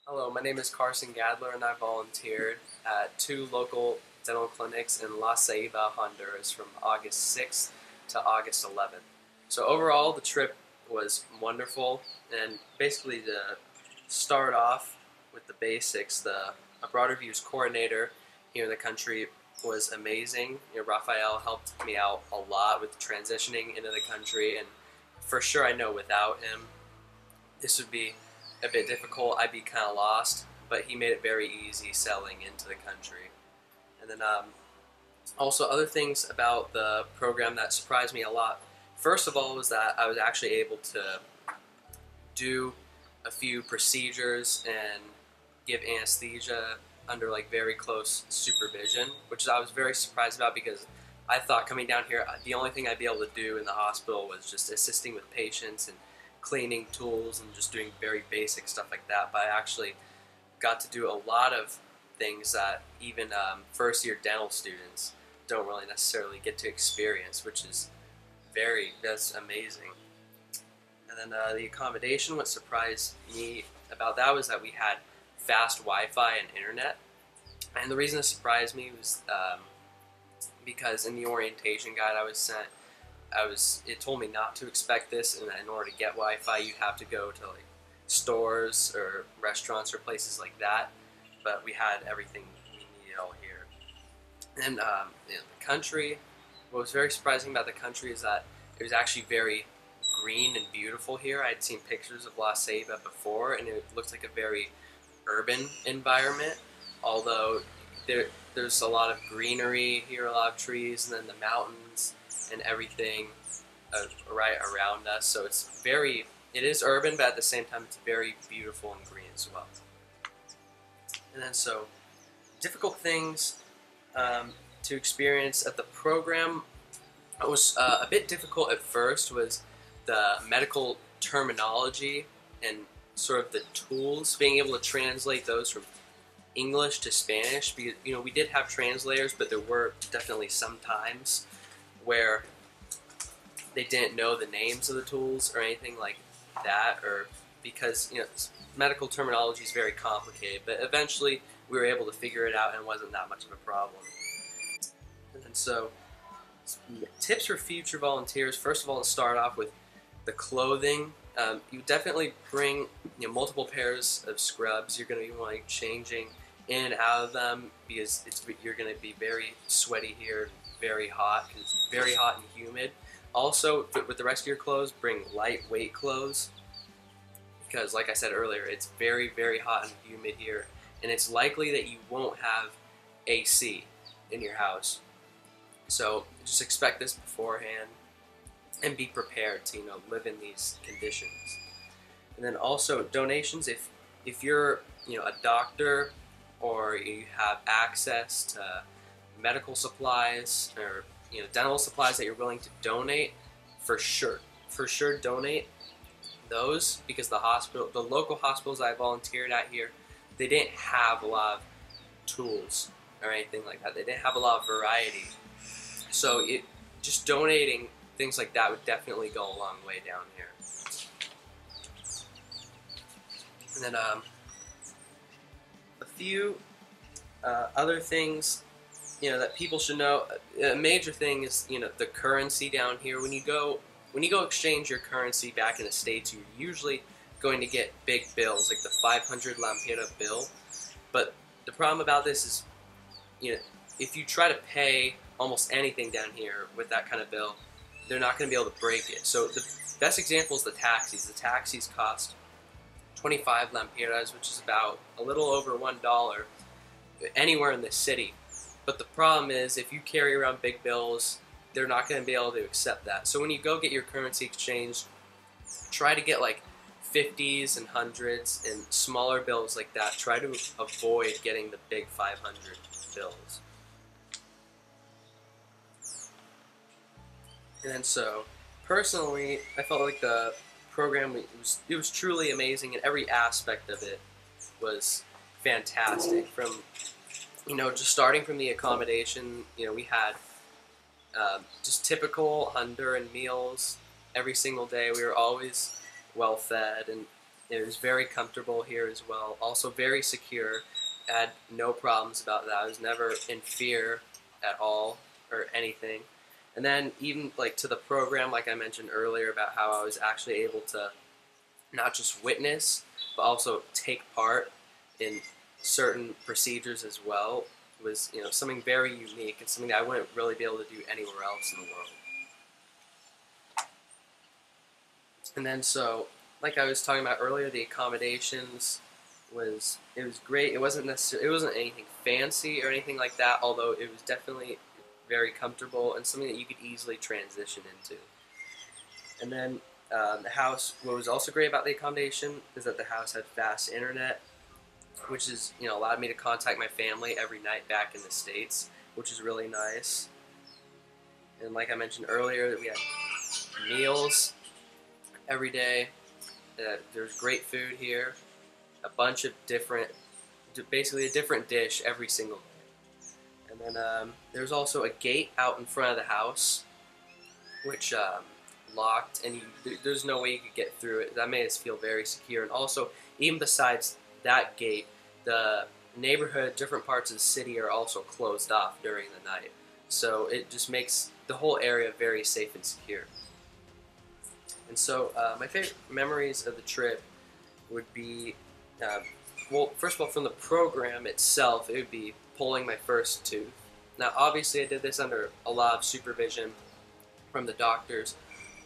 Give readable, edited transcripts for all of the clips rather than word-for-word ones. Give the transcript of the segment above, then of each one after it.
Hello, my name is Carson Gadler and I volunteered at two local dental clinics in La Ceiba, Honduras from August 6th to August 11th. So overall the trip was wonderful, and basically to start off with the basics, a Broader Views coordinator here in the country was amazing. Raphael helped me out a lot with transitioning into the country, and for sure I know without him this would be a bit difficult. I'd be kind of lost, but he made it very easy selling into the country. And then also other things about the program that surprised me a lot. First of all was that I was actually able to do a few procedures and give anesthesia under like very close supervision, which I was very surprised about because I thought coming down here the only thing I'd be able to do in the hospital was just assisting with patients and cleaning tools and just doing very basic stuff like that. But I actually got to do a lot of things that even first year dental students don't really necessarily get to experience, which is that's amazing. And then the accommodation, what surprised me about that was that we had fast Wi-Fi and internet. And the reason it surprised me was because in the orientation guide I was sent, it told me not to expect this, and that in order to get Wi-Fi you have to go to like stores or restaurants or places like that. But we had everything we needed all here. And the country, what was very surprising about the country is that it was actually very green and beautiful here. I had seen pictures of La Ceiba before, and it looked like a very urban environment, although there's a lot of greenery here, a lot of trees, and then the mountains and everything right around us. So it is urban, but at the same time it's very beautiful and green as well. And then so difficult things to experience at the program. It was a bit difficult at first was the medical terminology and sort of the tools, being able to translate those from English to Spanish, because we did have translators, but there were definitely some times where they didn't know the names of the tools or anything like that, or because medical terminology is very complicated, but eventually we were able to figure it out and it wasn't that much of a problem. And so tips for future volunteers, first of all, to start off with the clothing. You definitely bring multiple pairs of scrubs. You're going to be changing in and out of them because you're going to be very sweaty here, very hot, because it's very hot and humid. Also, with the rest of your clothes, bring lightweight clothes because, like I said earlier, it's very, very hot and humid here, and it's likely that you won't have AC in your house. So just expect this beforehand and be prepared to live in these conditions. And then also donations. If you're a doctor or you have access to medical supplies or dental supplies that you're willing to donate, for sure donate those, because the local hospitals I volunteered at here, they didn't have a lot of tools or anything like that. They didn't have a lot of variety. So just donating things like that would definitely go a long way down here. And then a few other things that people should know. A major thing is the currency down here. When you go exchange your currency back in the States, you're usually going to get big bills like the 500 Lampira bill. But the problem about this is if you try to pay almost anything down here with that kind of bill, they're not going to be able to break it. So the best example is the taxis. The taxis cost 25 lempiras, which is about a little over $1 anywhere in the city. But the problem is, if you carry around big bills, they're not going to be able to accept that. So when you go get your currency exchanged, try to get like 50s and 100s and smaller bills like that. Try to avoid getting the big 500 bills. And then so, personally, I felt like the program was truly amazing, and every aspect of it was fantastic. From just starting from the accommodation, we had just typical Honduran meals every single day. We were always well fed, and It was very comfortable here as well. Also very secure. I had no problems about that. I was never in fear at all or anything. And then even like to the program, like I mentioned earlier about how I was actually able to not just witness, but also take part in certain procedures as well, was something very unique and something that I wouldn't really be able to do anywhere else in the world. And then so, like I was talking about earlier, the accommodations was great. It wasn't anything fancy or anything like that, although it was definitely very comfortable and something that you could easily transition into. And then the house, what was also great about the accommodation is that the house had fast internet, which is allowed me to contact my family every night back in the States, which is really nice. And like I mentioned earlier, we had meals every day. There's great food here, a bunch of basically a different dish every single day. And then there's also a gate out in front of the house, which locked, and there's no way you could get through it. That made us feel very secure. And also, even besides that gate, the neighborhood, different parts of the city are also closed off during the night. So it just makes the whole area very safe and secure. And so my favorite memories of the trip would be, well, first of all, from the program itself, it would be pulling my first tooth. Now, obviously, I did this under a lot of supervision from the doctors,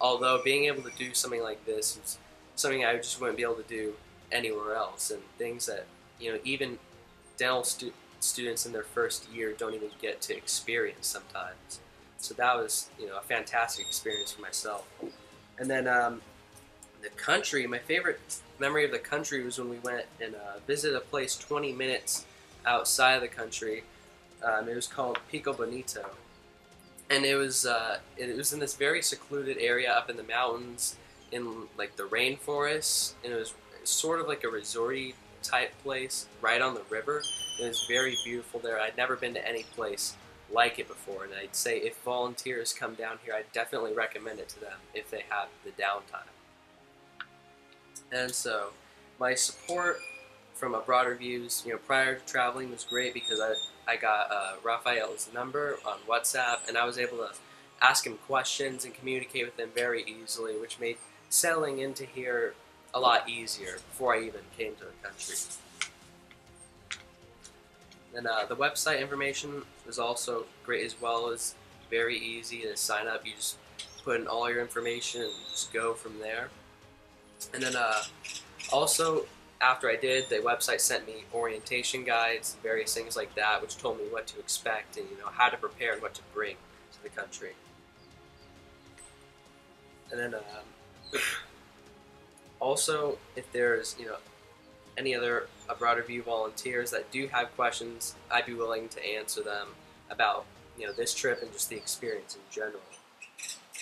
although being able to do something like this is something I just wouldn't be able to do anywhere else, and things that even dental students in their first year don't even get to experience sometimes. So that was a fantastic experience for myself. And then the country, my favorite memory of the country was when we went and visited a place 20 minutes outside of the country. It was called Pico Bonito, and it was in this very secluded area up in the mountains, in like the rainforest, and it was sort of like a resorty type place right on the river. It was very beautiful there. I'd never been to any place like it before, and I'd say if volunteers come down here, I'd definitely recommend it to them if they have the downtime. And so my support from a broader views, prior to traveling was great because I got Raphael's number on WhatsApp, and I was able to ask him questions and communicate with him very easily, which made settling into here a lot easier before I even came to the country. And the website information was also great as well. It's very easy to sign up. You just put in all your information and just go from there. And then also, after I did, the website sent me orientation guides, various things like that, which told me what to expect and how to prepare and what to bring to the country. And then also, if there's any other broader view volunteers that do have questions, I'd be willing to answer them about this trip and just the experience in general.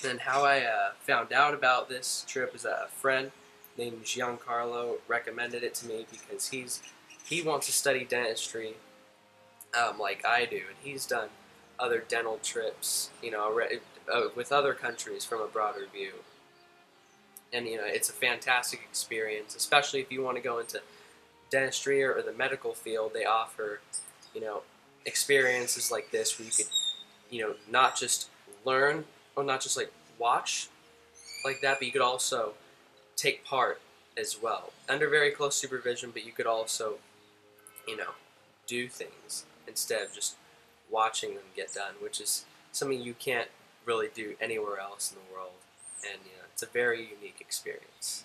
And how I found out about this trip is that a friend named Giancarlo recommended it to me because he wants to study dentistry like I do, and he's done other dental trips with other countries from a broader view. And it's a fantastic experience, especially if you want to go into dentistry or the medical field. They offer experiences like this where you could not just learn or not just like watch like that, but you could also take part as well under very close supervision. But you could also do things instead of just watching them get done, which is something you can't really do anywhere else in the world. And it's a very unique experience.